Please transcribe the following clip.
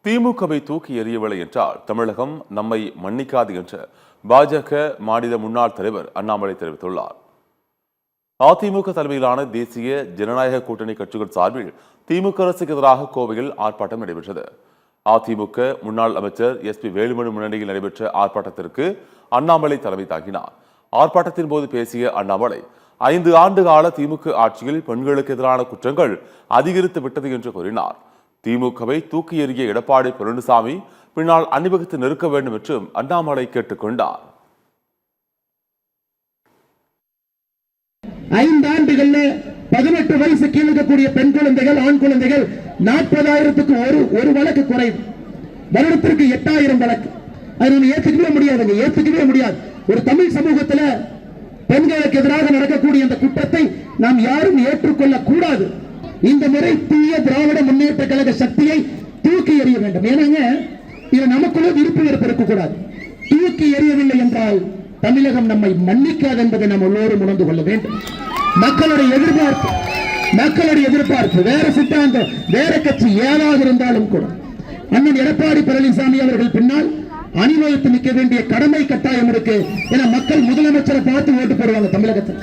திமுகவை தூக்கி எறியவில்லை என்றால் தமிழகம் நம்மை மன்னிக்காது என்று பாஜக மாநில முன்னாள் தலைவர் அண்ணாமலை தெரிவித்துள்ளார். அதிமுக தலைமையிலான தேசிய ஜனநாயக கூட்டணி கட்சிகள் சார்பில் திமுக அரசுக்கு எதிராக கோவையில் ஆர்ப்பாட்டம் நடைபெற்றது. அதிமுக முன்னாள் அமைச்சர் SP வேலுமணி முன்னணியில் நடைபெற்ற ஆர்ப்பாட்டத்திற்கு அண்ணாமலை தலைமை தாங்கினார். ஆர்ப்பாட்டத்தின் போது பேசிய அண்ணாமலை 5 ஆண்டு கால திமுக ஆட்சியில் பெண்களுக்கு எதிரான குற்றங்கள் அதிகரித்து விட்டது என்று கூறினார். திமுகவை தூக்கி எறிய எடப்பாடி பழனிசாமி பின்னால் அணிவகுத்து நிற்க வேண்டும் என்றும் அண்ணாமலை கேட்டுக் கொண்டார். 5 ஆண்டுகள்ல 18 வயசு கீழ் இருக்கக்கூடிய பெண் குழந்தைகள் ஆண் குழந்தைகள் 40,000க்கு ஒரு வழக்கு குறைவு, வருடத்திற்கு 8,000 வழக்கு. அது நம்ம ஏற்றுக்கவே முடியாது. ஒரு தமிழ் சமூகத்தில் பெண்களுக்கு எதிராக நடக்கக்கூடிய அந்த குற்றத்தை நாம் யாரும் ஏற்றுக்கொள்ள கூடாது. இந்த முறை தீய திராவிட முன்னேற்ற கழக சக்தியை தூக்கி எறிய வேண்டும். ஏன்னாங்க இது நமக்குள்ள விருப்பு வெறுப்பு இருக்கக்கூடாது. தூக்கி எறியவில்லை என்றால் தமிழகம் நம்மை மன்னிக்காது என்பதை நாம் எல்லோரும் உணர்ந்து கொள்ள வேண்டும். மக்களுடைய எதிர்பார்ப்பு வேற சித்தாந்தம் வேற கட்சி ஏதாவது இருந்தாலும் கூட அண்ணன் எடப்பாடி பழனிசாமி அவர்கள் பின்னால் அணிவகுத்து நிற்க வேண்டிய கடமை கட்டாயம் இருக்கு. என மக்கள் முதலமைச்சரை பார்த்து ஓட்டு போடுவாங்க தமிழகத்தில்.